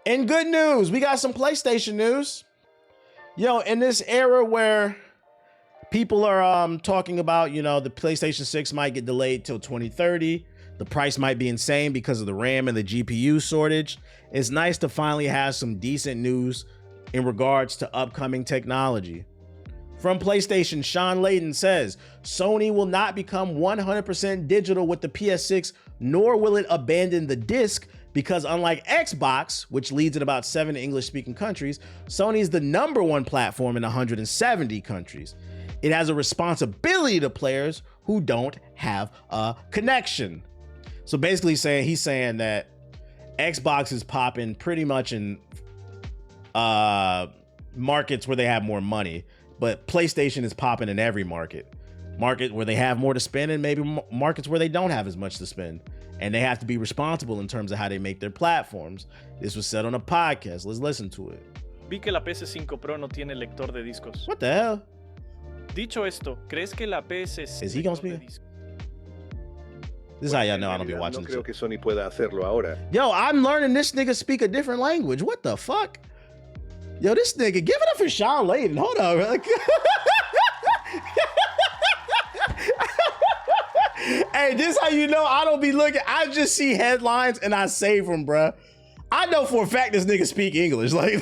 In good news, we got some PlayStation news. Yo, in this era where people are talking about, you know, the PlayStation 6 might get delayed till 2030. The price might be insane because of the RAM and the GPU shortage. It's nice to finally have some decent news in regards to upcoming technology. From PlayStation, Sean Layden says, Sony will not become 100% digital with the PS6, nor will it abandon the disc, because unlike Xbox, which leads in about 7 English-speaking countries, Sony is the #1 platform in 170 countries. It has a responsibility to players who don't have a connection. So basically he's saying that Xbox is popping pretty much in markets where they have more money, but PlayStation is popping in every market where they have more to spend, and maybe markets where they don't have as much to spend. And they have to be responsible in terms of how they make their platforms. This was said on a podcast. Let's listen to it. Vi que la PS5 Pro no tiene lector de discos. What the hell? Dicho esto, ¿crees que la PS5 Is he gonna speak? This is how y'all know I don't be watching No this creo shit. que Sony pueda hacerlo ahora. Yo, I'm learning this nigga speak a different language. What the fuck? Yo, this nigga, give it up for Sean Layden. Hold on, bro. Hey, this how you know I don't be looking. I just see headlines and I save them, bruh. I know for a fact this nigga speak English. Like,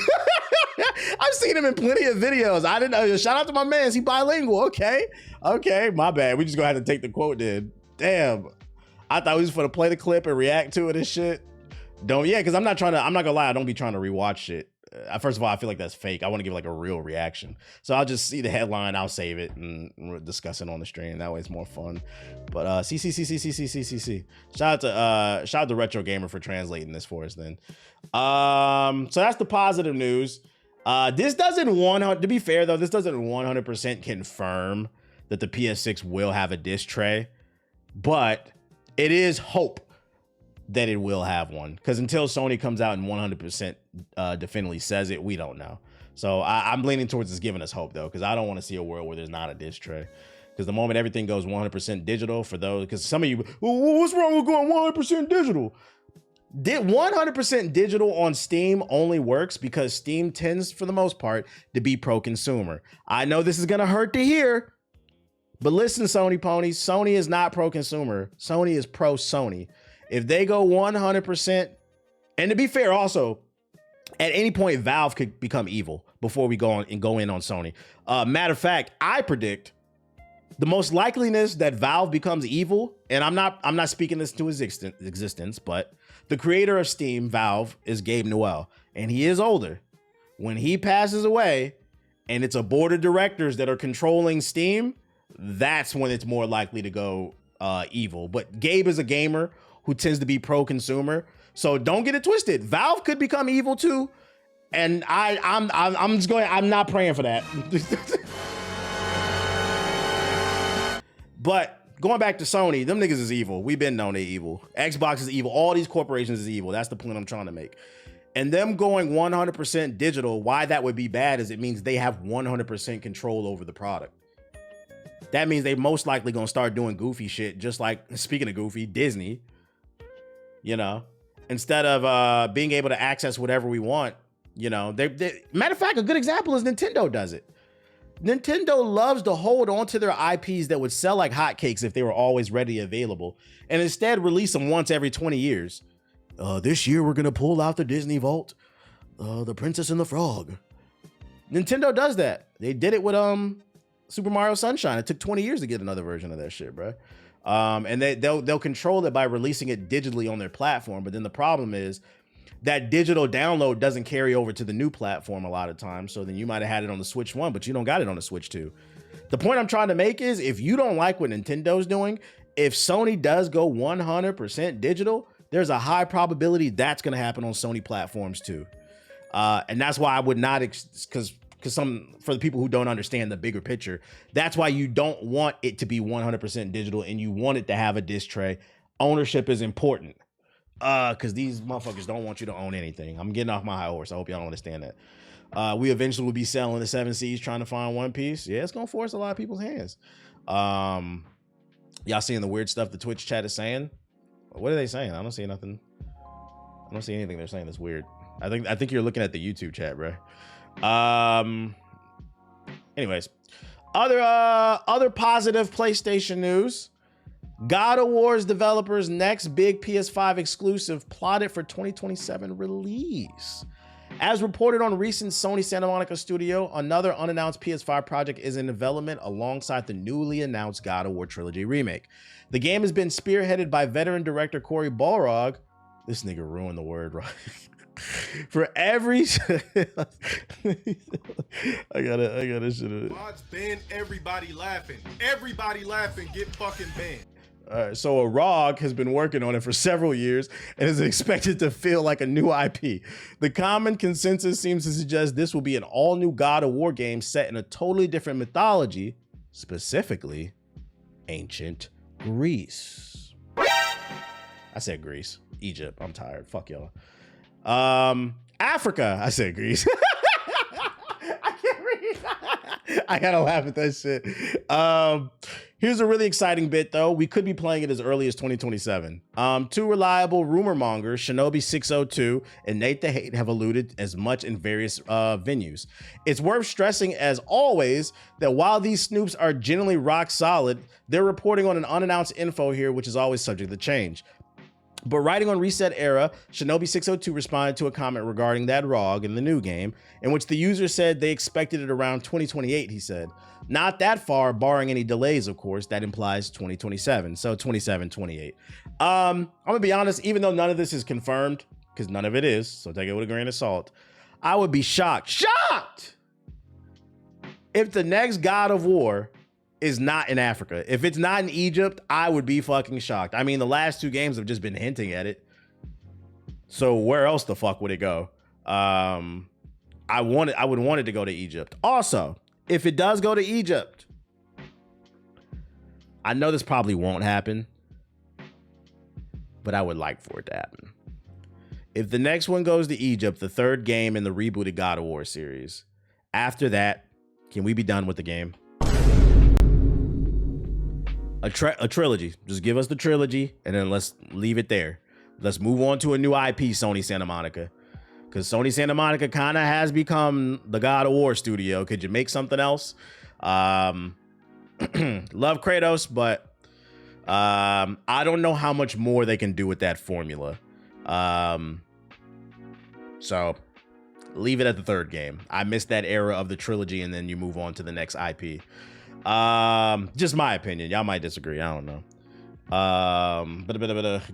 I've seen him in plenty of videos. I didn't know. Shout out to my man. He bilingual. Okay, my bad. We just gonna have to take the quote then. Damn. I thought we was gonna play the clip and react to it and shit. Because I'm not gonna lie, I don't be trying to rewatch shit. First of all, I feel like that's fake. I want to give like a real reaction. So I'll just see the headline, I'll save it and we'll discuss it on the stream. That way it's more fun. But see. Shout out to Retro Gamer for translating this for us then. So that's the positive news. This doesn't to be fair though, this doesn't 100% confirm that the PS6 will have a disc tray, but it is hope that it will have one, because until Sony comes out and 100% definitively says it, we don't know. So I'm leaning towards this giving us hope though, because I don't want to see a world where there's not a disc tray. Because the moment everything goes 100% digital, for those, because some of you, what's wrong with going 100% digital? 100% digital on Steam only works because Steam tends, for the most part, to be pro-consumer. I know this is gonna hurt to hear, but listen, Sony ponies, Sony is not pro-consumer. Sony is pro-Sony. If they go 100%, and to be fair also, at any point, Valve could become evil before we go in on Sony. Matter of fact, I predict the most likeliness that Valve becomes evil, and I'm not speaking this to his existence, but the creator of Steam, Valve, is Gabe Newell, and he is older. When he passes away, and it's a board of directors that are controlling Steam, that's when it's more likely to go evil. But Gabe is a gamer who tends to be pro-consumer, so don't get it twisted. Valve could become evil too, and I'm not praying for that. But going back to Sony, them niggas is evil. We've been known they evil. Xbox is evil. All these corporations is evil. That's the point I'm trying to make. And them going 100% digital, why that would be bad is it means they have 100% control over the product. That means they most likely gonna start doing goofy shit, just like, speaking of goofy, Disney. You know, instead of being able to access whatever we want, you know, matter of fact, a good example is Nintendo does it. Nintendo loves to hold on to their IPs that would sell like hotcakes if they were always ready available, and instead release them once every 20 years. This year we're gonna pull out the Disney Vault, The Princess and the Frog. Nintendo does that. They did it with Super Mario Sunshine. It took 20 years to get another version of that shit, bro. And they'll control it by releasing it digitally on their platform. But then the problem is that digital download doesn't carry over to the new platform a lot of times. So then you might have had it on the Switch 1, but you don't got it on the Switch 2. The point I'm trying to make is, if you don't like what Nintendo's doing, if Sony does go 100% digital, there's a high probability that's going to happen on Sony platforms too. And that's why I would not, because for the people who don't understand the bigger picture, that's why you don't want it to be 100% digital and you want it to have a disc tray. Ownership is important, because these motherfuckers don't want you to own anything. I'm getting off my high horse. I hope y'all understand that. We eventually will be selling the 7 Seas trying to find One Piece. Yeah, it's gonna force a lot of people's hands. Y'all seeing the weird stuff the Twitch chat is saying? What are they saying? I don't see nothing. I don't see anything they're saying that's weird. I think you're looking at the YouTube chat, bro. Anyways, other positive PlayStation news. God of War's developers' next big PS5 exclusive plotted for 2027 release. As reported on recent Sony Santa Monica studio, another unannounced PS5 project is in development alongside the newly announced God of War Trilogy remake. The game has been spearheaded by veteran director Cory Balrog. This nigga ruined the word, right? For every I gotta shit. Watch ban everybody laughing. Everybody laughing, get fucking banned. So a ROG has been working on it for several years and is expected to feel like a new IP. The common consensus seems to suggest this will be an all-new God of War game set in a totally different mythology, specifically ancient Greece. I said Greece. Egypt. I'm tired. Fuck y'all. Africa. I said Greece. I can't read. I gotta laugh at that shit. Here's a really exciting bit, though. We could be playing it as early as 2027. Two reliable rumor mongers, Shinobi602 and Nate the Hate, have alluded as much in various venues. It's worth stressing, as always, that while these snoops are generally rock solid, they're reporting on an unannounced info here, which is always subject to change. But writing on Reset Era, Shinobi602 responded to a comment regarding that ROG in the new game, in which the user said they expected it around 2028, he said. Not that far, barring any delays, of course. That implies 2027, so 27, 28. I'm gonna be honest, even though none of this is confirmed, because none of it is, so take it with a grain of salt, I would be shocked, if the next God of War is not in Africa. If it's not in Egypt, I would be fucking shocked. I mean, the last two games have just been hinting at it. So where else the fuck would it go? I would want it to go to Egypt. Also, if it does go to Egypt, I know this probably won't happen, but I would like for it to happen. If the next one goes to Egypt, the third game in the rebooted God of War series, after that, can we be done with the game? A trilogy. Just give us the trilogy and then let's leave it there. Let's move on to a new IP, Sony Santa Monica. Because Sony Santa Monica kind of has become the God of War studio. Could you make something else? Love Kratos, but I don't know how much more they can do with that formula. So leave it at the third game. I missed that era of the trilogy, and then you move on to the next IP. Just my opinion. Y'all might disagree. I don't know. But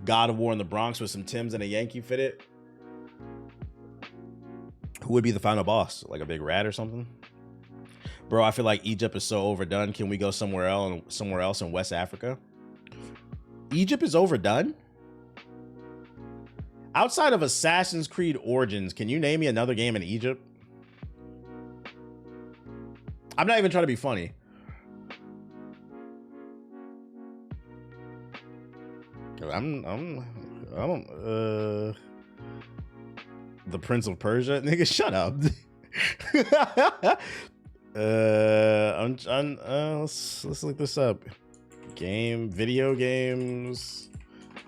God of War in the Bronx with some Timbs and a Yankee fitted. Who would be the final boss? Like a big rat or something? Bro, I feel like Egypt is so overdone. Can we go somewhere else in West Africa? Egypt is overdone? Outside of Assassin's Creed Origins, can you name me another game in Egypt? I'm not even trying to be funny. The Prince of Persia, nigga, shut up. Let's look this up. Video games.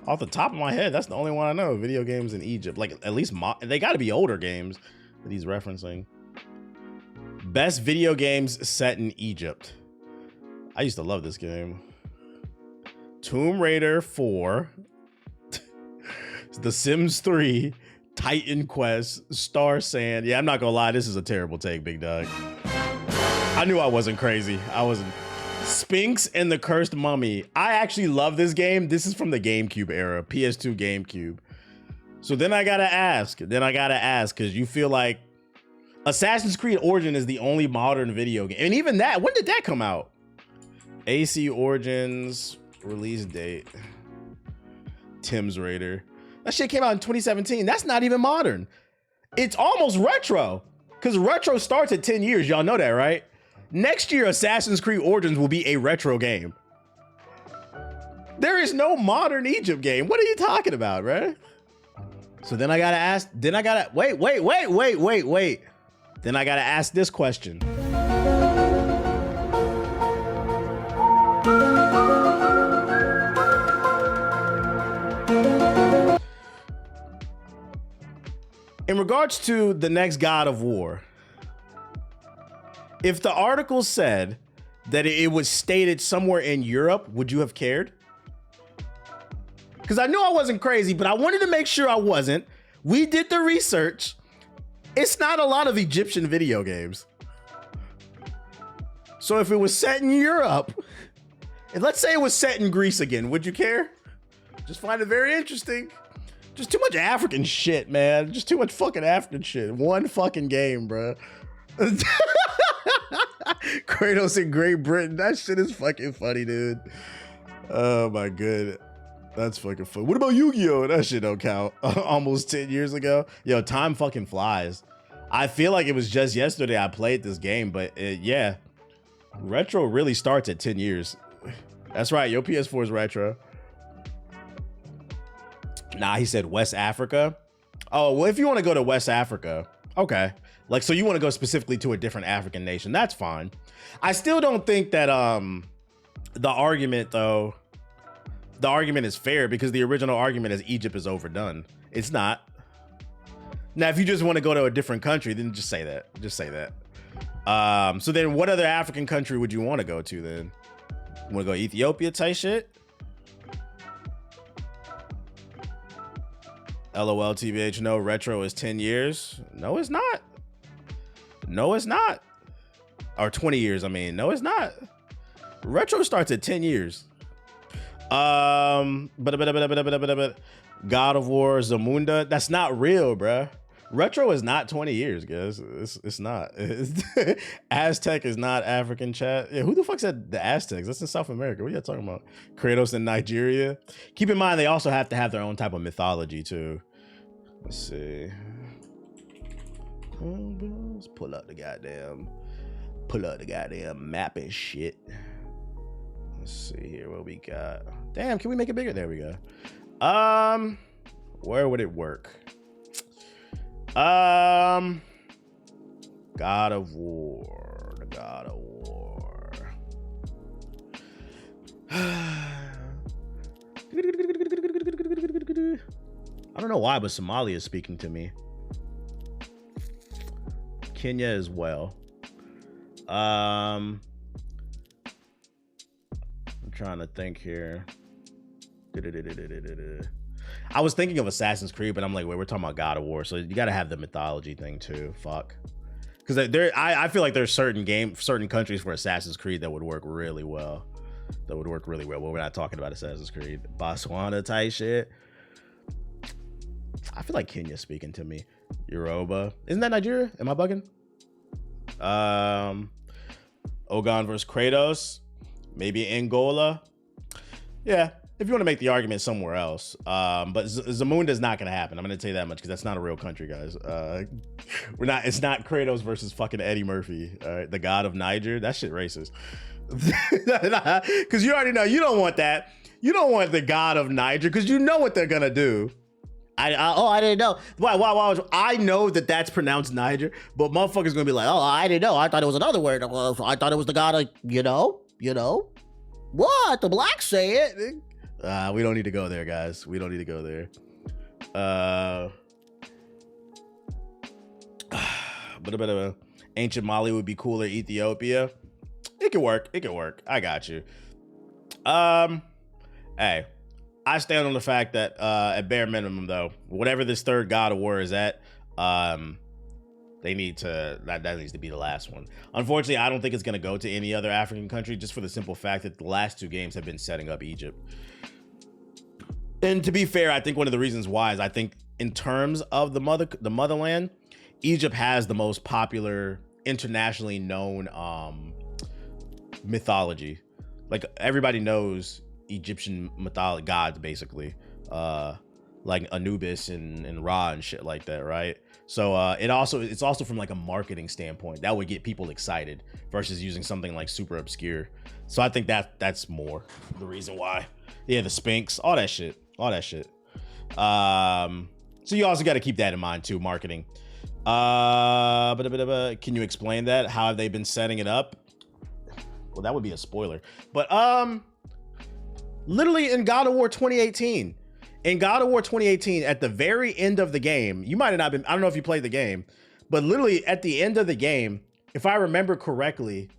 Off the top of my head, that's the only one I know. Video games in Egypt, like at least they got to be older games that he's referencing. Best video games set in Egypt. I used to love this game. Tomb Raider 4, The Sims 3, Titan Quest, Star Sand. Yeah, I'm not gonna lie, this is a terrible take, big dog. I knew I wasn't crazy. I wasn't. Sphinx and the Cursed Mummy. I actually love this game. This is from the GameCube era, PS2 GameCube. So then I gotta ask, because you feel like Assassin's Creed Origin is the only modern video game. And even that, when did that come out? AC Origins, release date. Tim's Raider. That shit came out in 2017. That's not even modern. It's almost retro, because retro starts at 10 years. Y'all know that, right? Next year, Assassin's Creed Origins will be a retro game. There is no modern Egypt game. What are you talking about, right? So then I gotta ask, wait. Then I gotta ask this question. In regards to the next God of War, if the article said that it was stated somewhere in Europe, would you have cared? Because I knew I wasn't crazy, but I wanted to make sure I wasn't. We did the research. It's not a lot of Egyptian video games. So if it was set in Europe, and let's say it was set in Greece again, would you care? Just find it very interesting. Just too much African shit, man. Just too much fucking African shit. One fucking game, bro. Kratos in Great Britain. That shit is fucking funny, dude. Oh my god. That's fucking fun. What about Yu-Gi-Oh? That shit don't count. Almost 10 years ago. Yo, time fucking flies. I feel like it was just yesterday I played this game, but yeah. Retro really starts at 10 years. That's right. Your PS4 is retro. Nah, he said West Africa. Oh, well, if you want to go to West Africa, okay. Like, so you want to go specifically to a different African nation. That's fine. I still don't think that the argument, though, the argument is fair because the original argument is Egypt is overdone. It's not. Now, if you just want to go to a different country, then just say that. Just say that. So then what other African country would you want to go to then? You want to go Ethiopia type shit? LOL TBH, no, retro is 10 years. No, it's not. No, it's not. Or 20 years, I mean. No, it's not. Retro starts at 10 years. God of War, Zamunda. That's not real, bruh. Retro is not 20 years, guys. It's not. Aztec is not African, chat. Yeah, who the fuck said the Aztecs? That's in South America. What are you talking about? Kratos in Nigeria. Keep in mind, they also have to have their own type of mythology, too. Let's see. Let's pull up the goddamn map and shit. Let's see here what we got. Damn, can we make it bigger? There we go. Where would it work? God of War. The God of War. I don't know why, but Somalia is speaking to me. Kenya as well. I'm trying to think here. I was thinking of Assassin's Creed, but I'm like, wait, we're talking about God of War, so you got to have the mythology thing too. Fuck, because I feel like there's certain countries for Assassin's Creed that would work really well. Well, we're not talking about Assassin's Creed. Botswana type shit. I feel like Kenya's speaking to me. Yoruba, isn't that Nigeria? Am I bugging? Ogon versus Kratos, maybe Angola. Yeah. If you want to make the argument somewhere else, but Zamunda is not going to happen. I'm going to tell you that much because that's not a real country, guys. It's not Kratos versus fucking Eddie Murphy, the god of Niger. That shit racist. Because you already know you don't want that. You don't want the god of Niger because you know what they're gonna do. I didn't know. Why? I know that's pronounced Niger, but motherfuckers gonna be like, oh, I didn't know. I thought it was another word. I thought it was the god of, you know. What? The blacks say it. We don't need to go there, guys. We don't need to go there. But ancient Mali would be cooler. Ethiopia. It could work. I got you. Hey, I stand on the fact that at bare minimum, though, whatever this third God of War is at, they need to that needs to be the last one. Unfortunately, I don't think it's gonna go to any other African country, just for the simple fact that the last two games have been setting up Egypt. And to be fair, I think one of the reasons why is I think in terms of the motherland, Egypt has the most popular, internationally known mythology. Like everybody knows Egyptian mythology gods, basically, like Anubis and Ra and shit like that, right? So it's also from like a marketing standpoint that would get people excited versus using something like super obscure. So I think that's more the reason why. Yeah, the Sphinx, all that shit. So you also got to keep that in mind too, marketing. Can you explain that? How have they been setting it up? Well, that would be a spoiler. But literally in God of War 2018, In God of War 2018, at the very end of the game, you might have not been, I don't know if you played the game, but literally at the end of the game, if I remember correctly,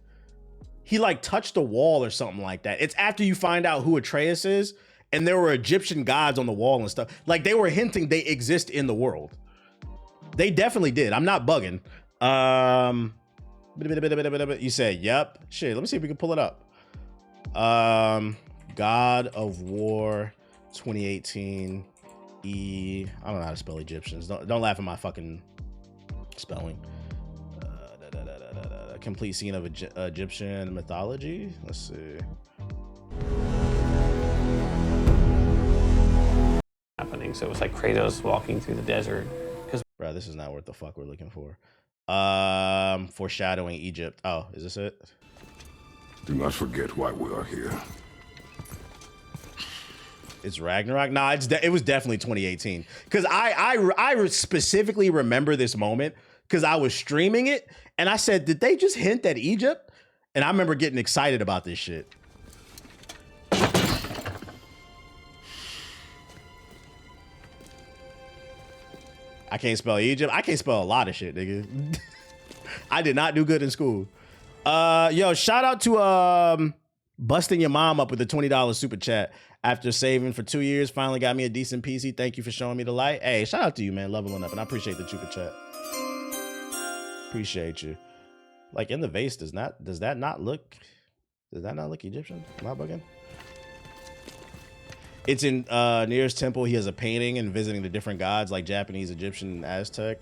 he like touched a wall or something like that. It's after you find out who Atreus is, and there were Egyptian gods on the wall and stuff. Like they were hinting they exist in the world. They definitely did. I'm not bugging. You said, yep. Shit, let me see if we can pull it up. God of War 2018 I don't know how to spell Egyptians. Don't laugh at my fucking spelling. Complete scene of Egyptian mythology. Let's see. Happening. So it was like Kratos walking through the desert. Bro, this is not what the fuck we're looking for. Foreshadowing Egypt. Oh, is this it? Do not forget why we are here. It's Ragnarok. Nah, it was definitely 2018. Because I specifically remember this moment because I was streaming it and I said, did they just hint at Egypt? And I remember getting excited about this shit. I can't spell Egypt. I can't spell a lot of shit, nigga. I did not do good in school. Yo, shout out to busting your mom up with a $20 super chat. After saving for 2 years, finally got me a decent PC. Thank you for showing me the light. Hey, shout out to you, man, leveling up, and I appreciate the super chat. Appreciate you. Like in the vase, does that not look Egyptian? Am I bugging? It's in Nearest Temple. He has a painting and visiting the different gods like Japanese, Egyptian, and Aztec.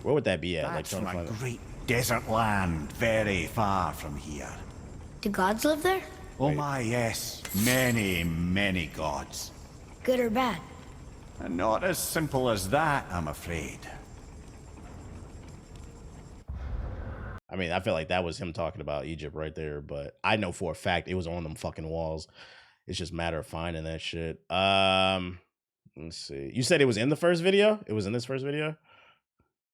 Where would that be at? That's like from a great desert land, very far from here. Do gods live there? Oh my, yes. Many, many gods. Good or bad? And not as simple as that, I'm afraid. I mean, I feel like that was him talking about Egypt right there, but I know for a fact it was on them fucking walls. It's just a matter of finding that shit. Let's see. You said it was in the first video? It was in this first video?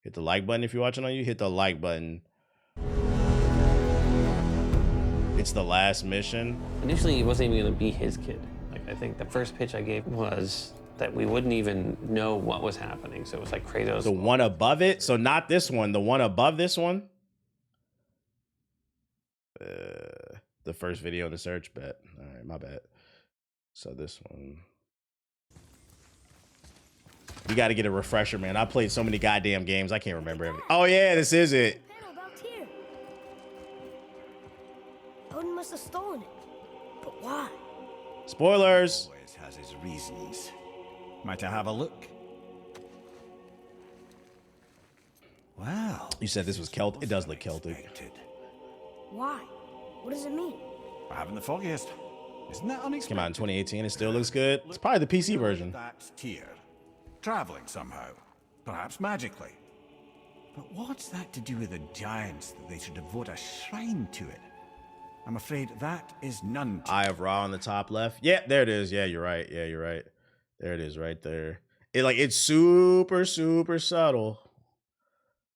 Hit the like button if you're watching on you. Hit the like button. It's the last mission. Initially, it wasn't even going to be his kid. Like, I think the first pitch I gave was that we wouldn't even know what was happening. So it was like Kratos. The one above it? So not this one. The one above this one? The first video in the search, bet. All right, my bad. So this one. You got to get a refresher, man. I played so many goddamn games. I can't remember everything. Oh, yeah, this is it. Odin must have stolen it. But why? Spoilers. Always has his reasons. Might I have a look? Wow. You said this was Celtic. It does look Celtic. Why? What does it mean? I haven't the foggiest. Isn't that unexpected? Came out in 2018. It still looks good. It's probably the PC version. That tier. Traveling somehow. Perhaps magically. But what's that to do with the giants that they should devote a shrine to it? I'm afraid that is none to Eye of Ra on the top left. Yeah, there it is. Yeah, you're right. Yeah, you're right. There it is right there. It's super, super subtle.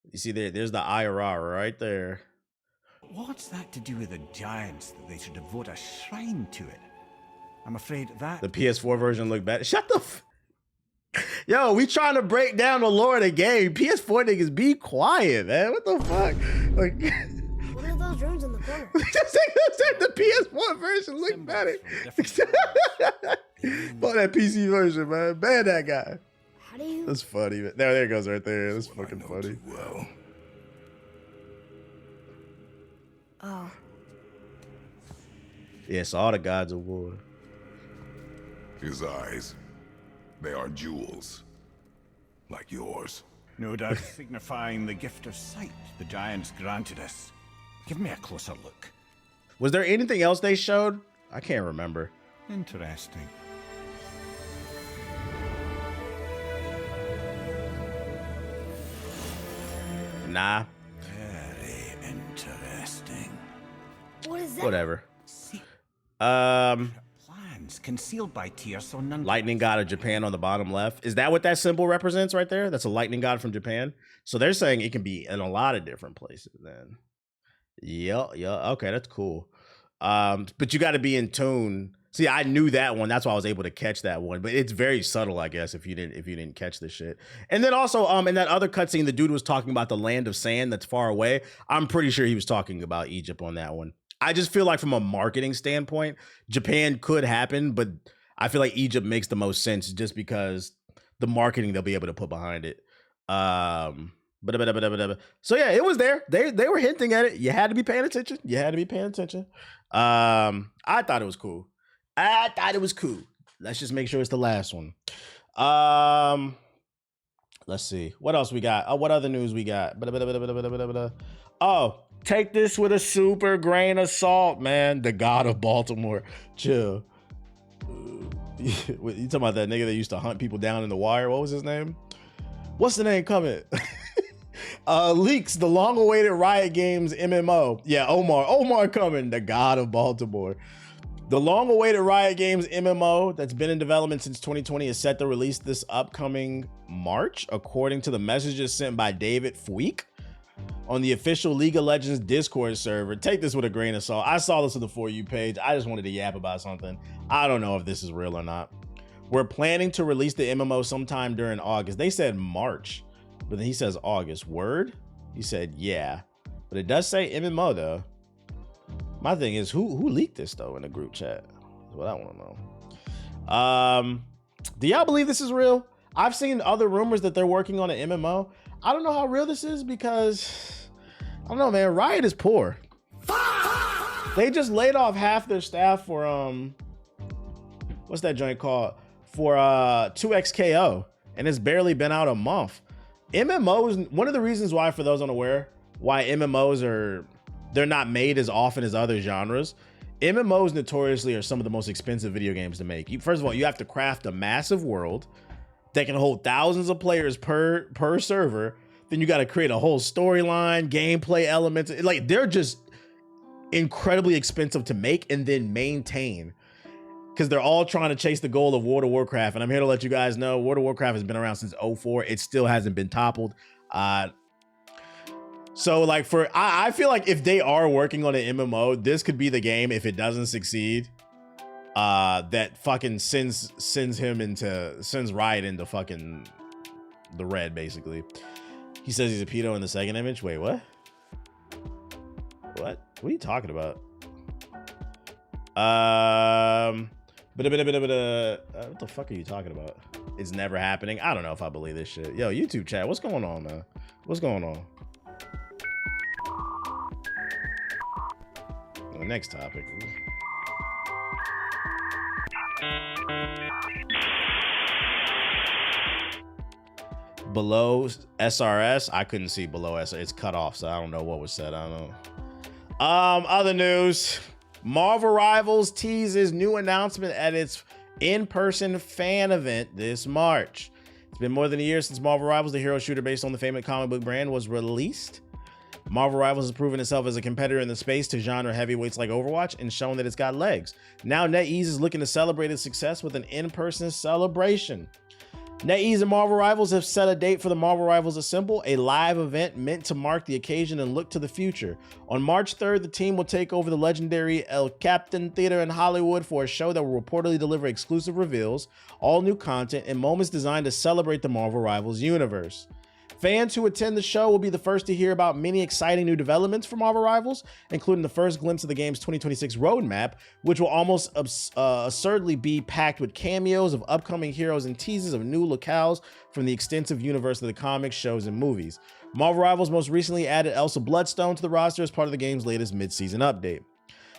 You see there's the Eye of Ra right there. What's that to do with the giants that they should devote a shrine to it? I'm afraid that the PS4 version looked better. Shut the Yo, we trying to break down the lore of the game. PS4 niggas be quiet, man. What the fuck? Like What are those rooms in the corner? the PS4 version look better. Bought that PC version, man. Ban that guy. How do you? That's funny. Man. There it goes right there. That's fucking funny. Well, Oh. Yes, all the gods of war. his eyes, they are jewels, like yours. no doubt signifying the gift of sight the giants granted us. Give me a closer look. Was there anything else they showed? I can't remember. Interesting. Nah. Very interesting. What is that? Whatever. See, Um, plans concealed by tears so none. lightning god of Japan on the bottom left. Is that what that symbol represents right there? That's a lightning god from Japan. So they're saying it can be in a lot of different places then. Yeah. Okay, that's cool. But you got to be in tune See, I knew that one. That's why I was able to catch that one. But it's very subtle, I guess, if you didn't catch this shit. And then also, in that other cutscene, the dude was talking about the land of sand that's far away. I'm pretty sure he was talking about Egypt on that one. I just feel like from a marketing standpoint, Japan could happen, but I feel like Egypt makes the most sense just because the marketing they'll be able to put behind it. So yeah, it was there. They were hinting at it. You had to be paying attention. I thought it was cool. Let's just make sure it's the last one. Let's see. What else we got? What other news we got? Oh, take this with a super grain of salt, man. The God of Baltimore. Chill. You talking about that nigga that used to hunt people down in The Wire? What was his name? What's the name coming? Leaks, the long-awaited Riot Games MMO. Yeah, Omar coming, the God of Baltimore. The long-awaited Riot Games MMO that's been in development since 2020 is set to release this upcoming March, according to the messages sent by David Fweek on the official League of Legends Discord server. Take this with a grain of salt. I saw this on the For You page. I just wanted to yap about something. I don't know if this is real or not. We're planning to release the MMO sometime during August. They said March, but then he says August. Word? He said, yeah. But it does say MMO though. My thing is, who leaked this though in the group chat? That's what I want to know. Do y'all believe this is real? I've seen other rumors that they're working on an MMO. I don't know how real this is because I don't know, man. Riot is poor. They just laid off half their staff for what's that joint called? For 2XKO, and it's barely been out a month. MMOs, one of the reasons why, for those unaware, why MMOs they're not made as often as other genres. MMOs notoriously are some of the most expensive video games to make. First of all, you have to craft a massive world that can hold thousands of players per server. Then you got to create a whole storyline, gameplay elements. Like, they're just incredibly expensive to make and then maintain, because they're all trying to chase the goal of World of Warcraft. And I'm here to let you guys know, World of Warcraft has been around since 2004. It still hasn't been toppled. So like I feel like if they are working on an MMO, this could be the game, if it doesn't succeed, that fucking sends Riot into fucking the red, basically. He says he's a pedo in the second image. Wait, what? What are you talking about? What the fuck are you talking about? It's never happening. I don't know if I believe this shit. Yo, YouTube chat, what's going on, man? What's going on? The next topic. Below SRS, I couldn't see below SRS. It's cut off, so I don't know what was said. I don't know. Other news. Marvel Rivals teases new announcement at its in-person fan event this March. It's been more than a year since Marvel Rivals, the hero shooter based on the famous comic book brand, was released. Marvel Rivals has proven itself as a competitor in the space to genre heavyweights like Overwatch and shown that it's got legs. Now NetEase is looking to celebrate its success with an in-person celebration. NetEase and Marvel Rivals have set a date for the Marvel Rivals Assemble, a live event meant to mark the occasion and look to the future. On March 3rd, the team will take over the legendary El Capitan Theater in Hollywood for a show that will reportedly deliver exclusive reveals, all new content, and moments designed to celebrate the Marvel Rivals universe. Fans who attend the show will be the first to hear about many exciting new developments for Marvel Rivals, including the first glimpse of the game's 2026 roadmap, which will almost absurdly be packed with cameos of upcoming heroes and teases of new locales from the extensive universe of the comics, shows, and movies. Marvel Rivals most recently added Elsa Bloodstone to the roster as part of the game's latest mid-season update.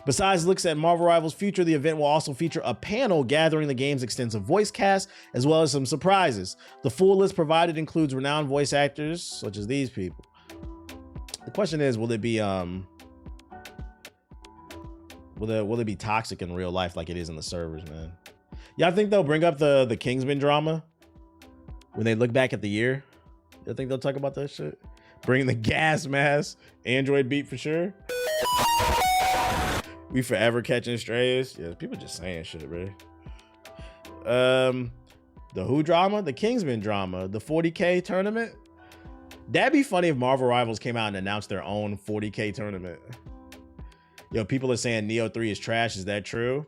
Besides looks at Marvel Rivals' future, the event will also feature a panel gathering the game's extensive voice cast, as well as some surprises. The full list provided includes renowned voice actors, such as these people. The question is, will it be toxic in real life like it is in the servers, man? Y'all think they'll bring up the Kingsman drama when they look back at the year? Y'all think they'll talk about that shit? Bring the gas mask, Android beat for sure. We forever catching strays. Yeah, people just saying shit, bro. The Who drama, the Kingsman drama, the 40K tournament. That'd be funny if Marvel Rivals came out and announced their own 40K tournament. Yo, people are saying Neo 3 is trash. Is that true?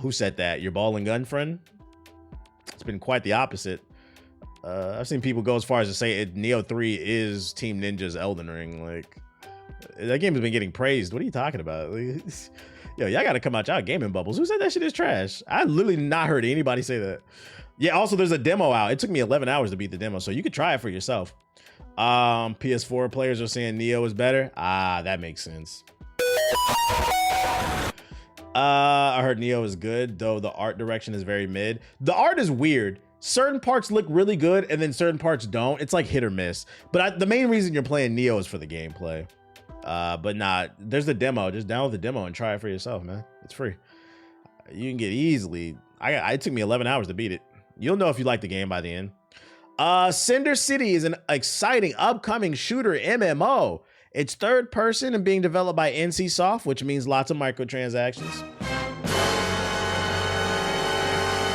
Who said that? Your ball and gun friend? It's been quite the opposite. I've seen people go as far as to say Neo 3 is Team Ninja's Elden Ring. Like, that game has been getting praised. What are you talking about? Yo, y'all gotta come out y'all gaming bubbles. Who said that shit is trash? I literally not heard anybody say that. Yeah, also there's a demo out. It took me 11 hours to beat the demo, so you could try it for yourself. PS4 players are saying Neo is better. That makes sense. I heard Neo is good, though the art direction is very mid. The art is weird. Certain parts look really good, and then certain parts don't. It's like hit or miss. But the main reason you're playing Neo is for the gameplay. But not. There's the demo. Just download the demo and try it for yourself, man. It's free. You can get easily. It took me 11 hours to beat it. You'll know if you like the game by the end. Cinder City is an exciting upcoming shooter MMO. It's third person and being developed by NCSoft, which means lots of microtransactions.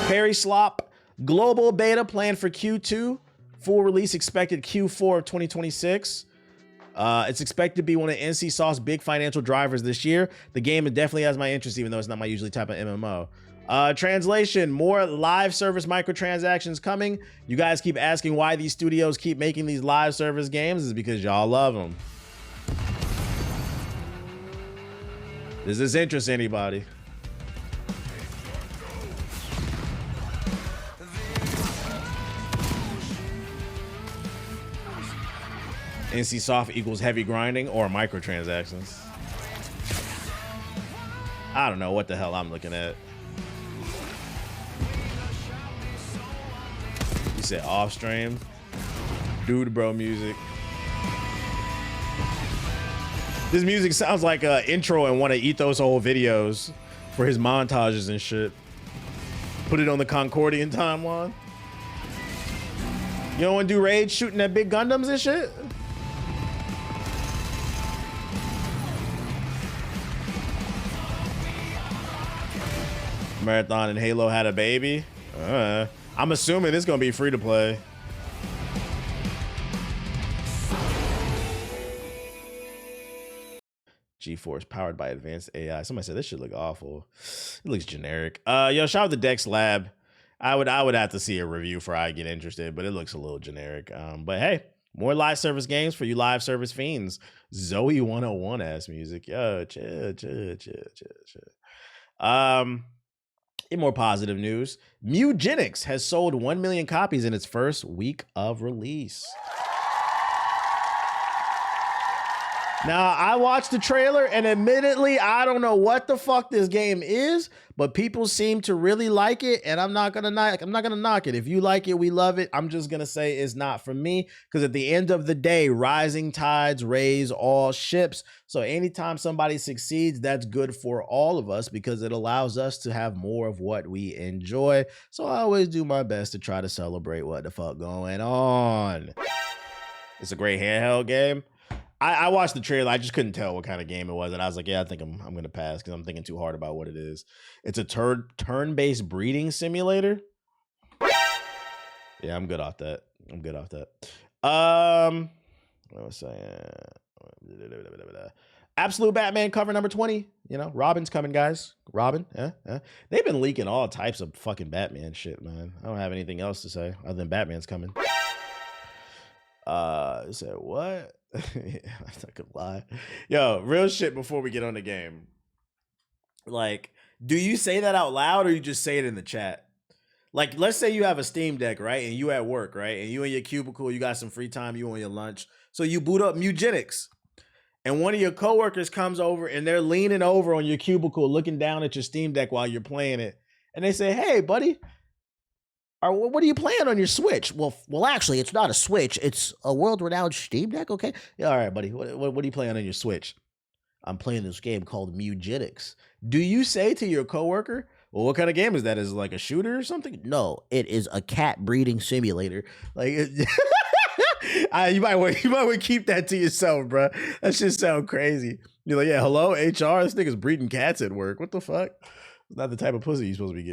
Perry Slop, global beta planned for Q2. Full release expected Q4 of 2026. It's expected to be one of NCSoft's big financial drivers this year. The game definitely has my interest, even though it's not my usually type of MMO. Translation, more live service microtransactions coming. You guys keep asking why these studios keep making these live service games. Is because y'all love them. Does this interest anybody? NCSoft equals heavy grinding or microtransactions. I don't know what the hell I'm looking at. You said off stream? Dude bro music. This music sounds like an intro in one of Ethos' old videos for his montages and shit. Put it on the Concordian timeline. You don't want to do raids shooting at big Gundams and shit? Marathon and Halo had a baby. I'm assuming it's gonna be free to play. GeForce powered by advanced AI. Somebody said this should look awful. It looks generic. Yo, shout out to Dex Lab. I would have to see a review before I get interested, but it looks a little generic. But hey, more live service games for you live service fiends. Zoe 101 ass music. Yo, chill. In more positive news, Mewgenics has sold 1 million copies in its first week of release. Now, I watched the trailer, and admittedly, I don't know what the fuck this game is, but people seem to really like it, and I'm not gonna knock it. If you like it, we love it. I'm just gonna say it's not for me, because at the end of the day, rising tides raise all ships. So anytime somebody succeeds, that's good for all of us, because it allows us to have more of what we enjoy. So I always do my best to try to celebrate what the fuck going on. It's a great handheld game. I watched the trailer. I just couldn't tell what kind of game it was. And I was like, yeah, I think I'm going to pass because I'm thinking too hard about what it is. It's a turn-based breeding simulator. Yeah, I'm good off that. What was I saying? Absolute Batman cover number 20. You know, Robin's coming, guys. Robin. They've been leaking all types of fucking Batman shit, man. I don't have anything else to say other than Batman's coming. Said what? Yeah, I'm not gonna lie. Yo, real shit before we get on the game. Like, do you say that out loud or you just say it in the chat? Like, let's say you have a Steam Deck, right? And you at work, right? And you in your cubicle, you got some free time, you on your lunch. So you boot up Mewgenics. And one of your coworkers comes over and they're leaning over on your cubicle, looking down at your Steam Deck while you're playing it. And they say, hey, buddy, what are you playing on your Switch? Well, actually, it's not a Switch. It's a world-renowned Steam Deck, okay? Yeah, all right, buddy. What are you playing on your Switch? I'm playing this game called Mewgenics. Do you say to your coworker, well, what kind of game is that? Is it like a shooter or something? No, it is a cat breeding simulator. Like, you might want to keep that to yourself, bro. That shit sound crazy. You're like, yeah, hello, HR? This nigga's breeding cats at work. What the fuck? Not the type of pussy you're supposed to be getting.